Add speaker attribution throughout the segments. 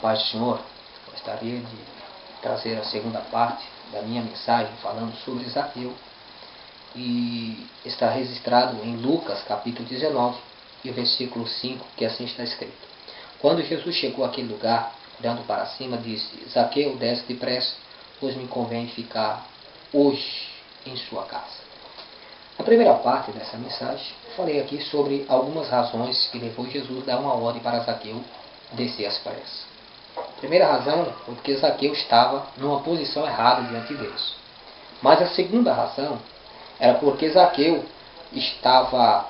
Speaker 1: paz do Senhor, gostaria de trazer a segunda parte da minha mensagem falando sobre Zaqueu, e está registrado em Lucas capítulo 19 e o versículo 5, que assim está escrito: Quando Jesus chegou àquele lugar, olhando para cima, disse: Zaqueu, desce depressa, pois me convém ficar hoje em sua casa. Na primeira parte dessa mensagem, falei aqui sobre algumas razões que levou Jesus a dar uma ordem para Zaqueu descer às pressas. A primeira razão foi porque Zaqueu estava numa posição errada diante de Deus. Mas a segunda razão era porque Zaqueu estava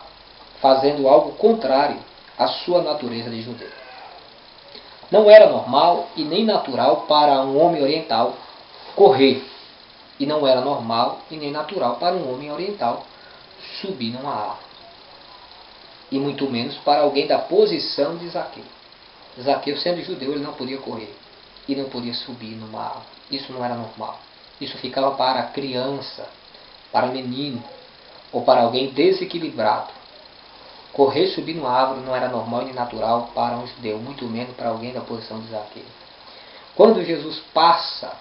Speaker 1: fazendo algo contrário à sua natureza de judeu. Não era normal e nem natural para um homem oriental correr. E não era normal e nem natural para um homem oriental subir numa árvore. E muito menos para alguém da posição de Zaqueu. Zaqueu, sendo judeu, ele não podia correr e não podia subir numa árvore. Isso não era normal. Isso ficava para a criança, para menino ou para alguém desequilibrado. Correr e subir numa árvore não era normal e nem natural para um judeu, muito menos para alguém da posição de Zaqueu. Quando Jesus passa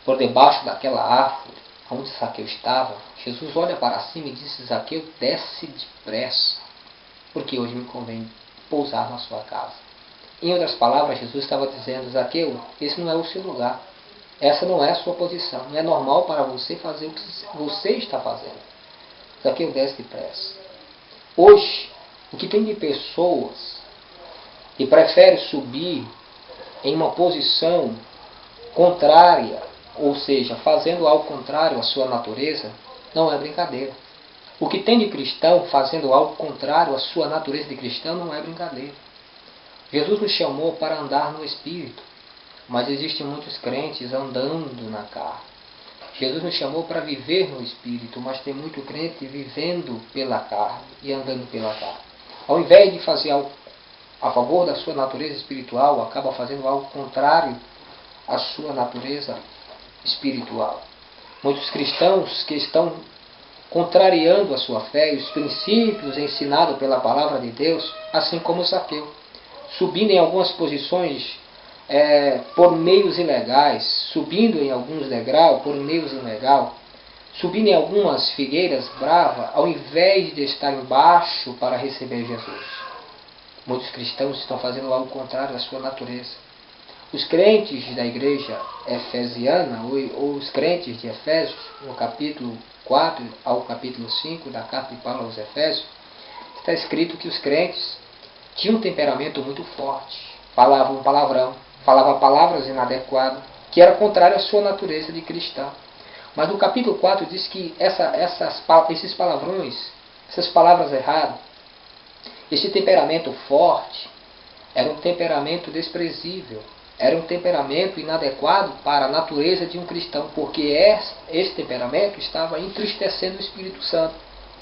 Speaker 1: por debaixo daquela árvore onde Zaqueu estava, Jesus olha para cima e diz: Zaqueu, desce depressa, porque hoje me convém pousar na sua casa. Em outras palavras, Jesus estava dizendo: Zaqueu, esse não é o seu lugar. Essa não é a sua posição. Não é normal para você fazer o que você está fazendo. Zaqueu, desce depressa. Hoje, o que tem de pessoas que preferem subir em uma posição contrária, ou seja, fazendo algo contrário à sua natureza, não é brincadeira. O que tem de cristão fazendo algo contrário à sua natureza de cristão não é brincadeira. Jesus nos chamou para andar no Espírito, mas existem muitos crentes andando na carne. Jesus nos chamou para viver no Espírito, mas tem muito crente vivendo pela carne e andando pela carne. Ao invés de fazer algo a favor da sua natureza espiritual, acaba fazendo algo contrário à sua natureza espiritual. Muitos cristãos que estão contrariando a sua fé e os princípios ensinados pela palavra de Deus, assim como Zaqueu, subindo em algumas posições por meios ilegais, subindo em alguns degraus por meios ilegais, subindo em algumas figueiras bravas, ao invés de estar embaixo para receber Jesus. Muitos cristãos estão fazendo algo contrário à sua natureza. Os crentes da igreja efesiana, ou os crentes de Efésios, no capítulo 4 ao capítulo 5 da carta de Paulo aos Efésios, está escrito que os crentes tinham um temperamento muito forte, falavam um palavrão, falavam palavras inadequadas, que era contrário à sua natureza de cristão. Mas no capítulo 4 diz que esses palavrões, essas palavras erradas, esse temperamento forte, era um temperamento desprezível, era um temperamento inadequado para a natureza de um cristão, porque esse temperamento estava entristecendo o Espírito Santo.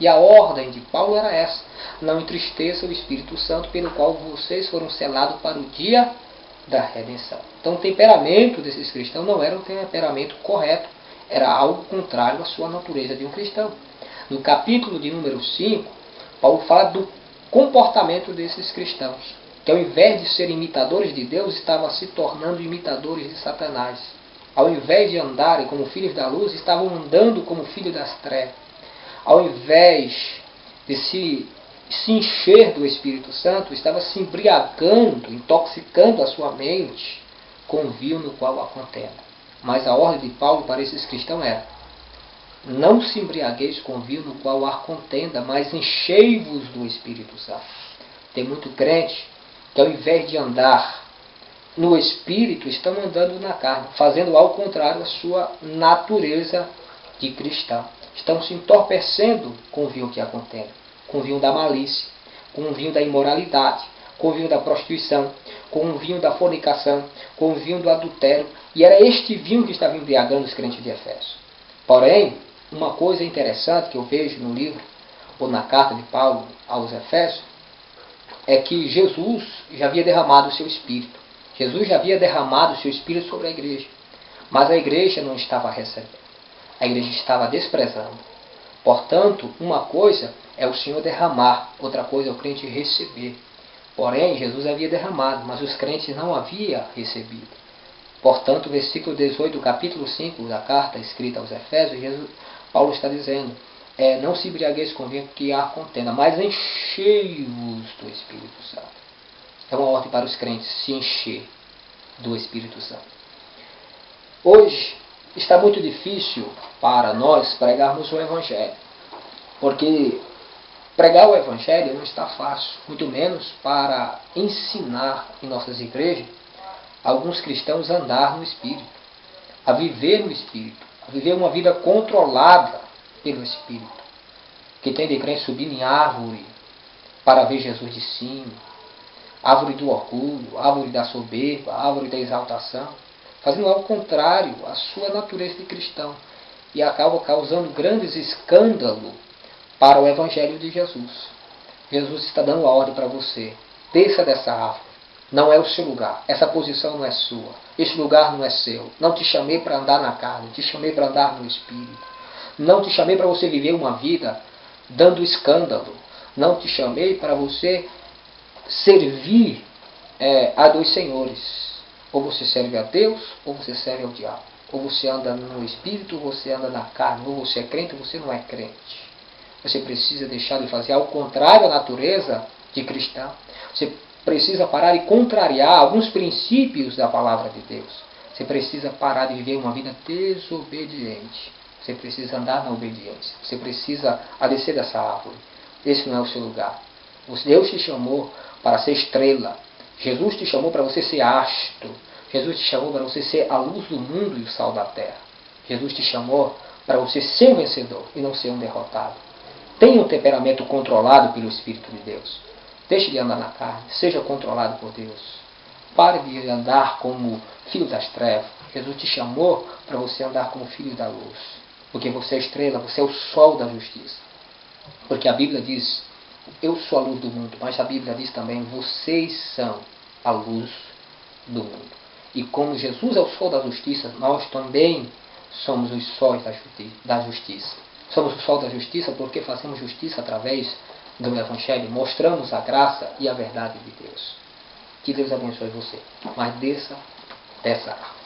Speaker 1: E a ordem de Paulo era essa: não entristeça o Espírito Santo, pelo qual vocês foram selados para o dia da redenção. Então o temperamento desses cristãos não era um temperamento correto, era algo contrário à sua natureza de um cristão. No capítulo de número 5, Paulo fala do comportamento desses cristãos, que ao invés de serem imitadores de Deus, estavam se tornando imitadores de Satanás. Ao invés de andarem como filhos da luz, estavam andando como filhos das trevas. Ao invés de se encher do Espírito Santo, estava se embriagando, intoxicando a sua mente com o vinho no qual há contenda. Mas a ordem de Paulo para esses cristãos era: não se embriagueis com o vinho no qual há contenda, mas enchei-vos do Espírito Santo. Tem muito crente que, ao invés de andar no Espírito, estão andando na carne, fazendo algo contrário à sua natureza de cristão. Estão se entorpecendo com o vinho que a contém, com o vinho da malícia, com o vinho da imoralidade, com o vinho da prostituição, com o vinho da fornicação, com o vinho do adultério. E era este vinho que estava embriagando os crentes de Efésio. Porém, uma coisa interessante que eu vejo no livro, ou na carta de Paulo aos Efésios, é que Jesus já havia derramado o seu Espírito. Jesus já havia derramado o seu Espírito sobre a igreja. Mas a igreja não estava recebendo. A igreja estava desprezando. Portanto, uma coisa é o Senhor derramar, outra coisa é o crente receber. Porém, Jesus havia derramado, mas os crentes não haviam recebido. Portanto, o versículo 18 do capítulo 5 da carta escrita aos Efésios, Paulo está dizendo, não se embriagueis com vinho que há contenda, mas enchei-vos do Espírito Santo. É uma ordem para os crentes se encher do Espírito Santo. Hoje está muito difícil para nós pregarmos o Evangelho, porque pregar o Evangelho não está fácil, muito menos para ensinar em nossas igrejas alguns cristãos a andar no Espírito, a viver no Espírito, a viver uma vida controlada pelo Espírito, que tem de crente subindo em árvore para ver Jesus de cima, árvore do orgulho, árvore da soberba, árvore da exaltação, fazendo ao contrário a sua natureza de cristão, e acaba causando grandes escândalos para o Evangelho de Jesus. Jesus está dando a ordem para você, desça dessa árvore, não é o seu lugar, essa posição não é sua, esse lugar não é seu, não te chamei para andar na carne, te chamei para andar no Espírito, não te chamei para você viver uma vida dando escândalo, não te chamei para você servir a dois senhores, ou você serve a Deus, ou você serve ao diabo, ou você anda no Espírito, ou você anda na carne, ou você é crente, ou você não é crente. Você precisa deixar de fazer ao contrário da natureza de cristão. Você precisa parar de contrariar alguns princípios da palavra de Deus. Você precisa parar de viver uma vida desobediente. Você precisa andar na obediência. Você precisa descer dessa árvore. Esse não é o seu lugar. Deus te chamou para ser estrela. Jesus te chamou para você ser astro. Jesus te chamou para você ser a luz do mundo e o sal da terra. Jesus te chamou para você ser um vencedor e não ser um derrotado. Tenha um temperamento controlado pelo Espírito de Deus. Deixe de andar na carne. Seja controlado por Deus. Pare de andar como filho das trevas. Jesus te chamou para você andar como filho da luz. Porque você é estrela, você é o sol da justiça. Porque a Bíblia diz, eu sou a luz do mundo. Mas a Bíblia diz também, vocês são a luz do mundo. E como Jesus é o sol da justiça, nós também somos os sóis da justiça. Somos o sol da justiça porque fazemos justiça através do Evangelho, mostramos a graça e a verdade de Deus. Que Deus abençoe você. Mas desça dessa árvore.